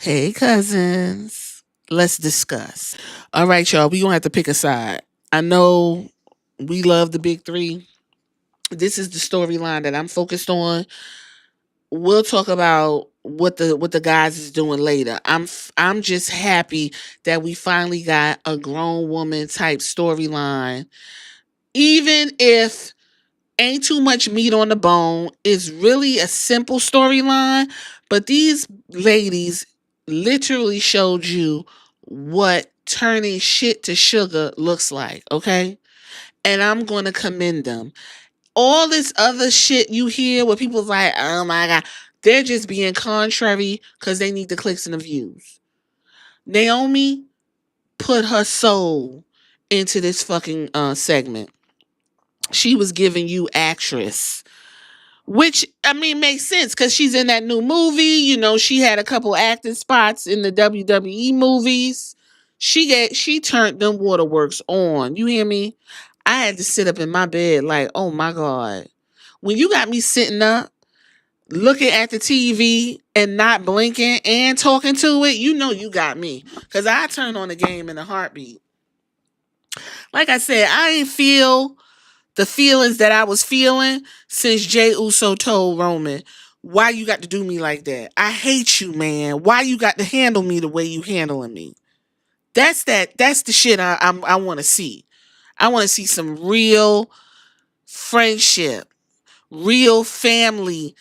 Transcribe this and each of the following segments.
Hey, cousins. Let's discuss. All right, y'all. We gonna have to pick a side. I know we love the big three. This is the storyline that I'm focused on. We'll talk about what the guys is doing later. I'm just happy that we finally got a grown woman type storyline. Even if ain't too much meat on the bone, it's really a simple storyline. But these ladies literally showed you what turning shit to sugar looks like, okay? And I'm going to commend them. All this other shit you hear where people's like, oh my God, they're just being contrary because they need the clicks and the views. Naomi put her soul into this fucking segment. She was giving you actress. Which I mean makes sense because she's in that new movie. She had a couple acting spots in the WWE movies. She turned them waterworks on. You hear me? I had to sit up in my bed like, oh my God. When you got me sitting up, looking at the TV and not blinking and talking to it, you know you got me. Cause I turn on the game in a heartbeat. Like I said, I ain't feel the feelings that I was feeling since Jay Uso told Roman, why you got to do me like that? I hate you, man. Why you got to handle me the way you handling me? That's the shit I want to see. I want to see some real friendship, real family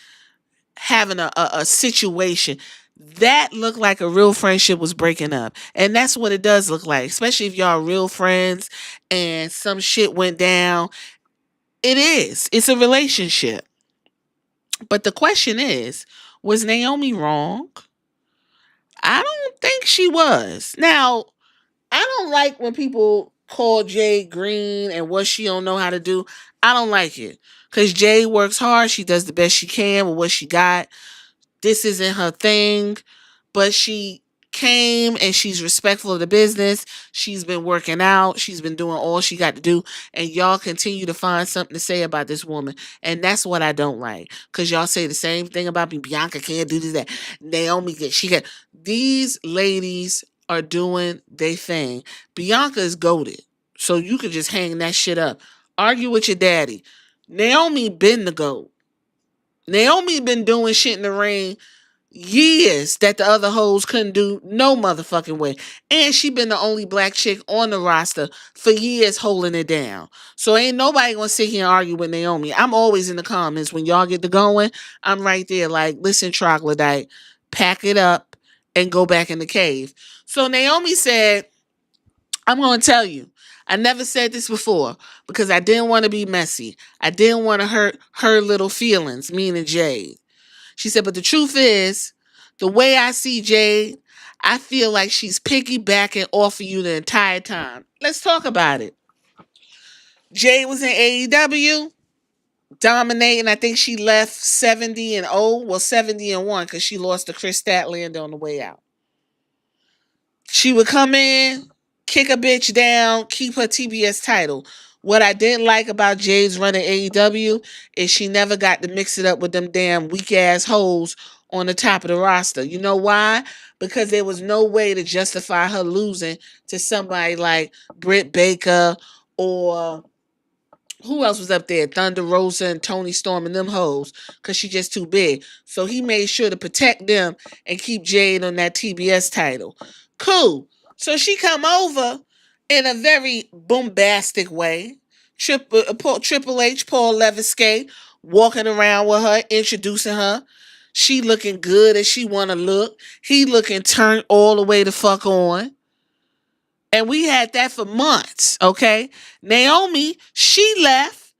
having a situation. That looked like a real friendship was breaking up. And that's what it does look like, especially if y'all real friends and some shit went down. It is. It's a relationship. But the question is, was Naomi wrong? I don't think she was. Now, I don't like when people call Jade green and what she don't know how to do. I don't like it. Because Jade works hard. She does the best she can with what she got. This isn't her thing, but she came and she's respectful of the business. She's been working out. She's been doing all she got to do. And y'all continue to find something to say about this woman. And that's what I don't like. Because y'all say the same thing about me. Bianca can't do this, that. Naomi, she can. These ladies are doing their thing. Bianca is goated. So you could just hang that shit up. Argue with your daddy. Naomi been the GOAT. Naomi been doing shit in the ring years that the other hoes couldn't do no motherfucking way. And she been the only black chick on the roster for years holding it down. So ain't nobody gonna sit here and argue with Naomi. I'm always in the comments when y'all get to going. I'm right there like, listen, troglodyte, pack it up and go back in the cave. So Naomi said, I'm gonna tell you, I never said this before because I didn't want to be messy. I didn't want to hurt her little feelings, meaning Jade. She said, but the truth is, the way I see Jade, I feel like she's piggybacking off of you the entire time. Let's talk about it. Jade was in AEW, dominating. I think she left 70-0. Well, 70-1 because she lost to Chris Statlander on the way out. She would come in, kick a bitch down, keep her TBS title. What I didn't like about Jade's run at AEW is she never got to mix it up with them damn weak ass hoes on the top of the roster. You know why? Because there was no way to justify her losing to somebody like Britt Baker or who else was up there? Thunder Rosa and Tony Storm and them hoes, because she just too big. So he made sure to protect them and keep Jade on that TBS title. Cool. So she come over in a very bombastic way. Triple H, Paul Leviskay, walking around with her, introducing her. She looking good as she want to look. He looking turned all the way the fuck on. And we had that for months, okay? Naomi, she left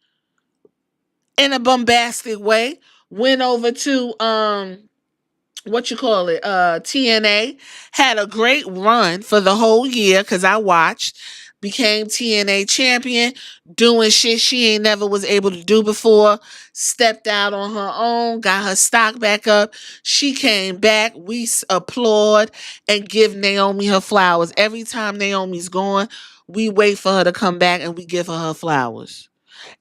in a bombastic way, went over to what you call it, TNA, had a great run for the whole year because I watched, became TNA champion, doing shit she ain't never was able to do before, stepped out on her own, got her stock back up. She came back. We applaud and give Naomi her flowers. Every time Naomi's gone, we wait for her to come back and we give her flowers.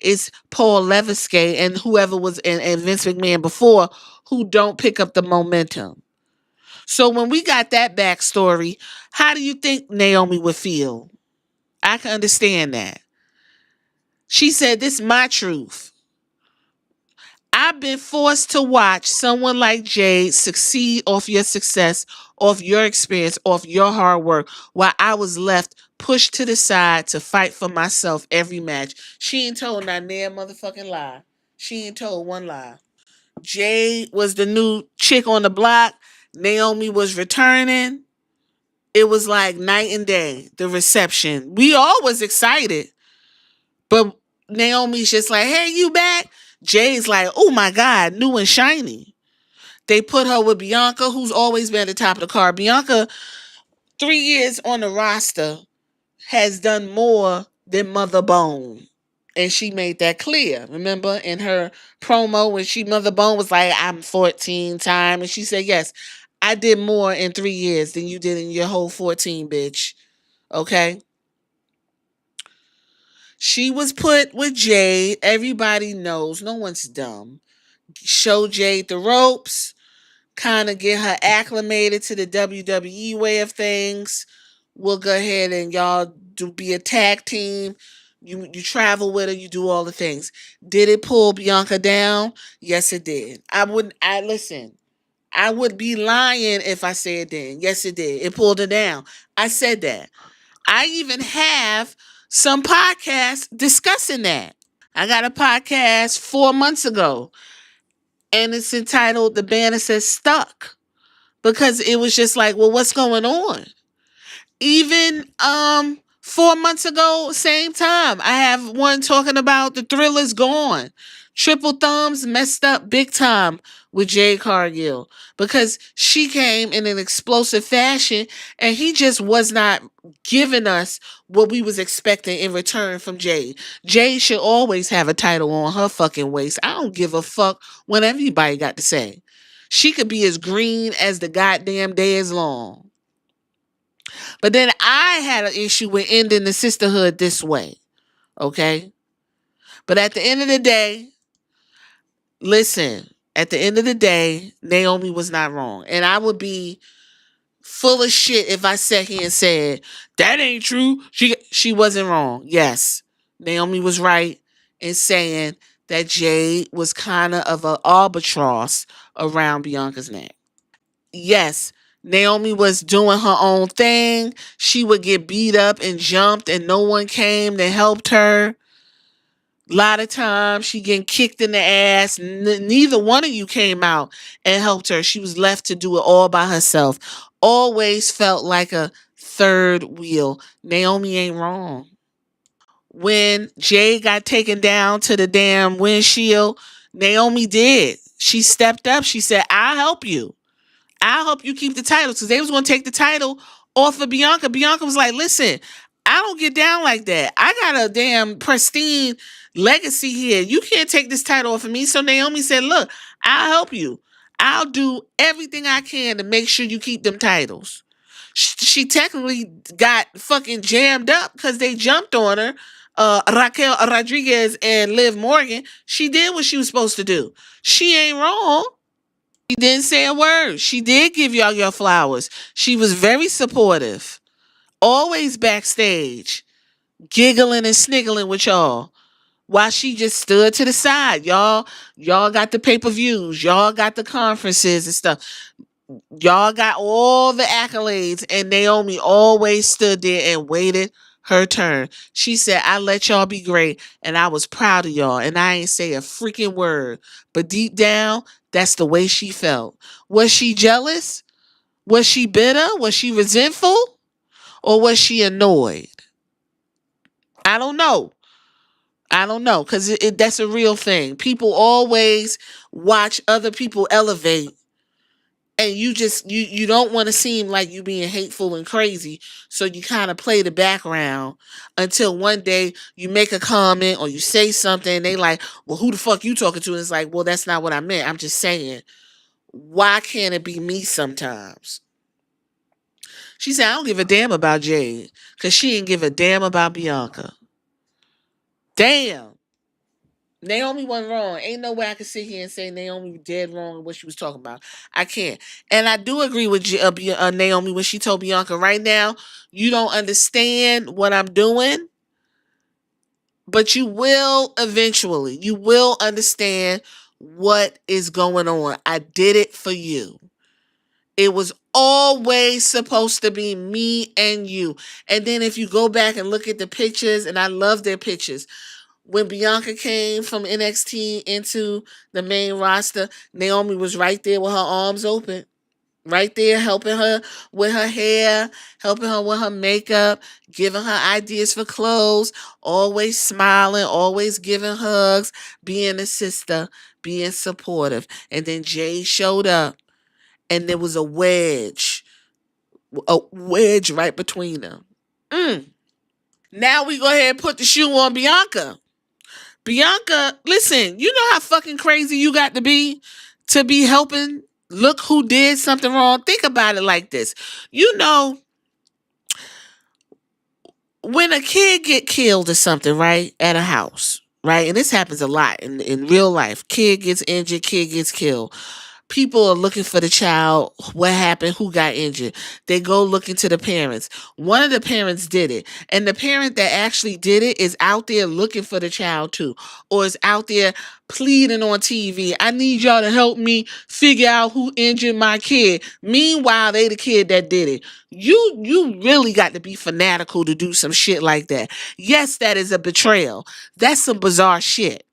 It's Paul Leviskay and whoever was in and Vince McMahon before who don't pick up the momentum. So when we got that backstory, how do you think Naomi would feel? I can understand that. She said, "This is my truth. I've been forced to watch someone like Jade succeed off your success, off your experience, off your hard work, while I was left pushed to the side to fight for myself every match." She ain't told not near motherfucking lie. She ain't told one lie. Jade was the new chick on the block. Naomi was returning. It was like night and day, the reception. We all was excited. But Naomi's just like, "Hey, you back?" Jay's like, "Oh my God, new and shiny." They put her with Bianca, who's always been at the top of the card. Bianca, 3 years on the roster, has done more than Mother Bone. And she made that clear. Remember in her promo when Mother Bone was like, "I'm 14 time." And she said, "Yes, I did more in 3 years than you did in your whole 14, bitch." Okay? She was put with Jade. Everybody knows. No one's dumb. Show Jade the ropes. Kind of get her acclimated to the WWE way of things. We'll go ahead and y'all be a tag team. You travel with her. You do all the things. Did it pull Bianca down? Yes, it did. I listen. I would be lying if I said then. Yes, it did. It pulled her down. I said that. I even have some podcasts discussing that. I got a podcast 4 months ago, and it's entitled "The Banner Says Stuck," because it was just like, well, what's going on? Even 4 months ago, same time, I have one talking about the Thriller's gone. Triple Thumbs messed up big time with Jade Cargill because she came in an explosive fashion and he just was not giving us what we was expecting in return from Jade. Jade should always have a title on her fucking waist. I don't give a fuck what everybody got to say. She could be as green as the goddamn day is long. But then I had an issue with ending the sisterhood this way. Okay? But at the end of the day, listen, at the end of the day, Naomi was not wrong. And I would be full of shit if I sat here and said, that ain't true. She wasn't wrong. Yes. Naomi was right in saying that Jade was kind of an albatross around Bianca's neck. Yes, Naomi was doing her own thing. She would get beat up and jumped, and no one came to help her. A lot of times she getting kicked in the ass. Neither one of you came out and helped her. She was left to do it all by herself. Always felt like a third wheel. Naomi ain't wrong. When Jay got taken down to the damn windshield, Naomi did. She stepped up. She said, "I'll help you. I'll help you keep the title," because they was going to take the title off of Bianca. Bianca was like, "Listen, I don't get down like that. I got a damn pristine legacy here. You can't take this title off of me." So Naomi said, "Look, I'll help you. I'll do everything I can to make sure you keep them titles." She technically got fucking jammed up because they jumped on her. Raquel Rodriguez and Liv Morgan. She did what she was supposed to do. She ain't wrong. She didn't say a word. She did give y'all your flowers. She was very supportive. Always backstage, giggling and sniggling with y'all. While she just stood to the side. Y'all got the pay-per-views. Y'all got the conferences and stuff. Y'all got all the accolades. And Naomi always stood there and waited her turn. She said, "I let y'all be great, and I was proud of y'all, and I ain't say a freaking word." But deep down, that's the way she felt. Was she jealous? Was she bitter? Was she resentful? Or was she annoyed? I don't know. I don't know, because that's a real thing. People always watch other people elevate, and you don't want to seem like you being hateful and crazy, so you kind of play the background until one day you make a comment or you say something and they like, "Well, who the fuck you talking to?" And it's like, "Well, that's not what I meant. I'm just saying, why can't it be me sometimes?" She said, "I don't give a damn about Jade because she didn't give a damn about Bianca." Damn. Naomi wasn't wrong. Ain't no way I could sit here and say Naomi was dead wrong in what she was talking about. I can't. And I do agree with Naomi when she told Bianca, right now, you don't understand what I'm doing, but you will eventually. You will understand what is going on. I did it for you. It was always supposed to be me and you. And then if you go back and look at the pictures, and I love their pictures, when Bianca came from NXT into the main roster, Naomi was right there with her arms open. Right there, helping her with her hair, helping her with her makeup, giving her ideas for clothes, always smiling, always giving hugs, being a sister, being supportive. And then Jay showed up, and there was a wedge right between them. Now we go ahead and put the shoe on Bianca. Bianca, listen, you know how fucking crazy you got to be helping look who did something wrong? Think about it like this. You know, when a kid get killed or something, right, at a house, right, and this happens a lot in real life. Kid gets injured, kid gets killed. People are looking for the child. What happened? Who got injured? They go looking to the parents. One of the parents did it. And the parent that actually did it is out there looking for the child too. Or is out there pleading on TV. I need y'all to help me figure out who injured my kid. Meanwhile, they the kid that did it. You really got to be fanatical to do some shit like that. Yes, that is a betrayal. That's some bizarre shit.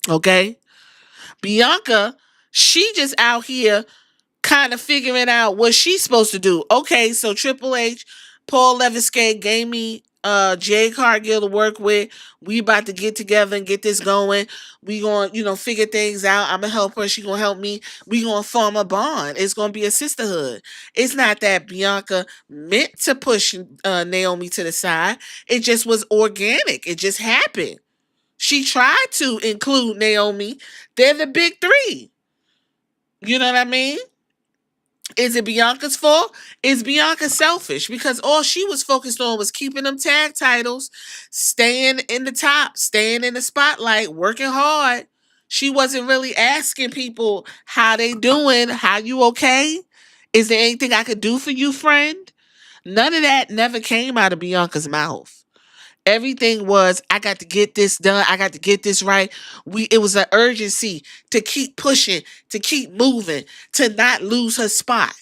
Okay? Bianca, she just out here kind of figuring out what she's supposed to do. Okay, so Triple H, Paul Leviskate gave me Jay Cargill to work with. We about to get together and get this going. We going to, figure things out. I'm going to help her. She going to help me. We going to form a bond. It's going to be a sisterhood. It's not that Bianca meant to push Naomi to the side. It just was organic. It just happened. She tried to include Naomi. They're the big three. You know what I mean? Is it Bianca's fault? Is Bianca selfish? Because all she was focused on was keeping them tag titles, staying in the top, staying in the spotlight, working hard. She wasn't really asking people how they doing, how you okay? Is there anything I could do for you, friend? None of that never came out of Bianca's mouth. Everything was, I got to get this done. I got to get this right. It was an urgency to keep pushing, to keep moving, to not lose her spot.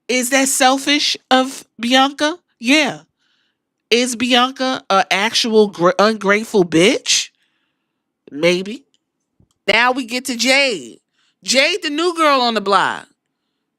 Is that selfish of Bianca? Yeah. Is Bianca an actual ungrateful bitch? Maybe. Now we get to Jade. Jade, the new girl on the block.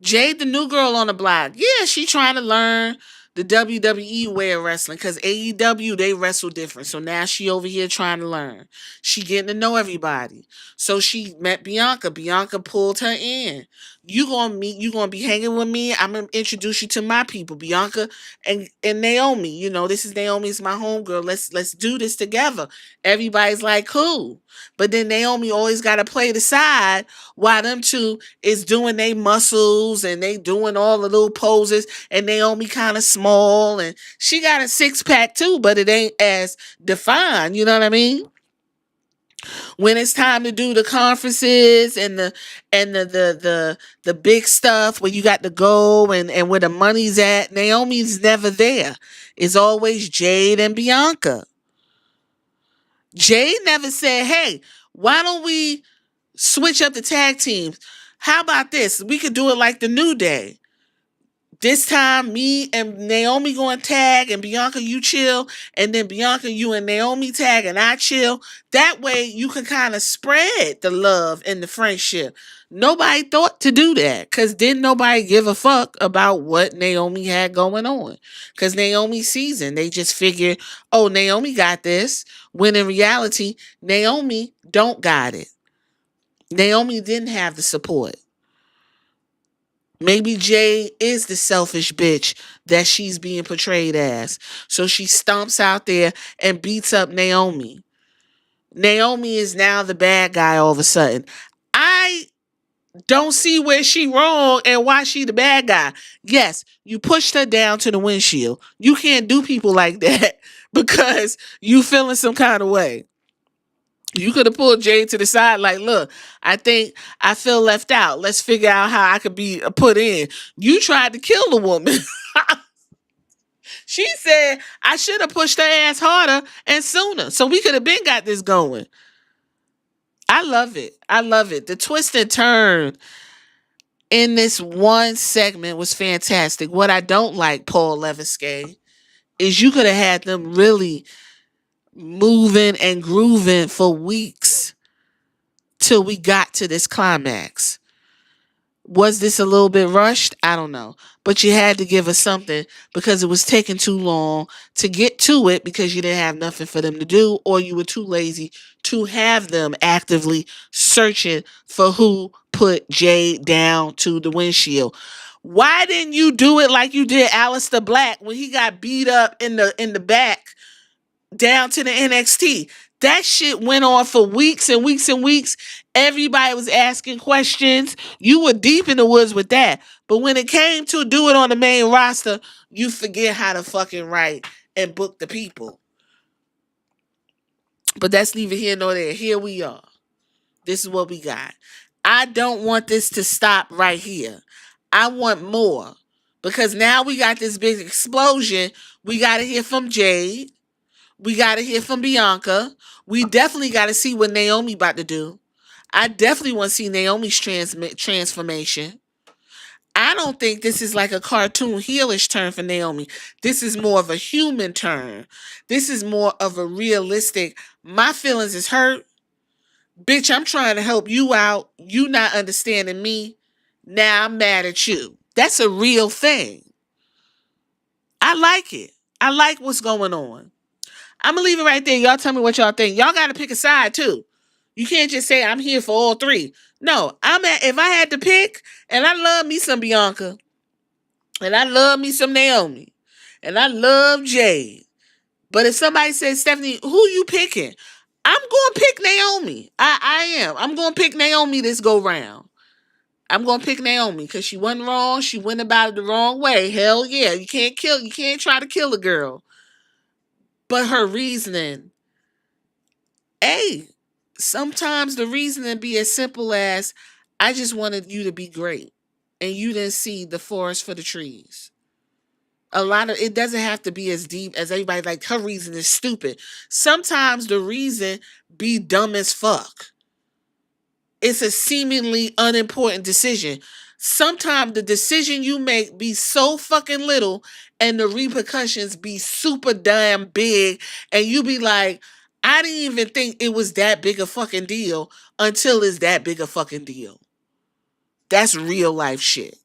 Jade, the new girl on the block. Yeah, she trying to learn the WWE way of wrestling because AEW, they wrestle different. So now she over here trying to learn. She getting to know everybody. So she met Bianca. Bianca pulled her in. You gonna be hanging with me. I'm gonna introduce you to my people, Bianca and Naomi. This is Naomi's my homegirl. Let's do this together. Everybody's like, cool. But then Naomi always gotta play the side while them two is doing they muscles and they doing all the little poses, and Naomi kind of small and she got a six-pack too, but it ain't as defined. You know what I mean? When it's time to do the conferences and the big stuff where you got to go and where the money's at, Naomi's never there. It's always Jade and Bianca. Jade never said, hey, why don't we switch up the tag teams? How about this? We could do it like the New Day. This time, me and Naomi going tag, and Bianca, you chill, and then Bianca, you and Naomi tag, and I chill. That way, you can kind of spread the love and the friendship. Nobody thought to do that, because didn't nobody give a fuck about what Naomi had going on. Because Naomi's season, they just figured, oh, Naomi got this, when in reality, Naomi don't got it. Naomi didn't have the support. Maybe Jay is the selfish bitch that she's being portrayed as. So she stomps out there and beats up Naomi. Naomi is now the bad guy all of a sudden. I don't see where she wrong and why she the bad guy. Yes, you pushed her down to the windshield. You can't do people like that because you feeling some kind of way. You could have pulled Jade to the side, like, look, I think I feel left out. Let's figure out how I could be put in. You tried to kill the woman. She said I should have pushed her ass harder and sooner. So we could have been got this going. I love it. I love it. The twist and turn in this one segment was fantastic. What I don't like, Paul Levinsky, is you could have had them really moving and grooving for weeks till we got to this climax. Was this a little bit rushed? I don't know. But you had to give us something because it was taking too long to get to it because you didn't have nothing for them to do or you were too lazy to have them actively searching for who put Jade down to the windshield. Why didn't you do it like you did Alistair Black when he got beat up in the back down to the NXT? That shit went on for weeks and weeks and weeks. Everybody was asking questions. You were deep in the woods with that. But when it came to do it on the main roster, you forget how to fucking write and book the people. But that's neither here nor there. Here we are. This is what we got. I don't want this to stop right here. I want more. Because now we got this big explosion. We got to hear from Jade. We got to hear from Bianca. We definitely got to see what Naomi about to do. I definitely want to see Naomi's transformation. I don't think this is like a cartoon heelish turn for Naomi. This is more of a human turn. This is more of a realistic, my feelings is hurt. Bitch, I'm trying to help you out. You not understanding me. Now I'm mad at you. That's a real thing. I like it. I like what's going on. I'm gonna leave it right there. Y'all tell me what y'all think. Y'all gotta pick a side too. You can't just say I'm here for all three. No, if I had to pick, and I love me some Bianca, and I love me some Naomi, and I love Jade. But if somebody says, Stephanie, who you picking? I'm gonna pick Naomi. I am. I'm gonna pick Naomi this go round. I'm gonna pick Naomi because she wasn't wrong. She went about it the wrong way. Hell yeah. You can't try to kill a girl. But her reasoning, hey, sometimes the reasoning be as simple as I just wanted you to be great and you didn't see the forest for the trees. A lot of it doesn't have to be as deep as everybody like her reason is stupid. Sometimes the reason be dumb as fuck. It's a seemingly unimportant decision. Sometimes the decision you make be so fucking little and the repercussions be super damn big and you be like, I didn't even think it was that big a fucking deal until it's that big a fucking deal. That's real life shit.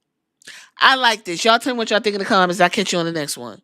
I like this. Y'all tell me what y'all think in the comments. I'll catch you on the next one.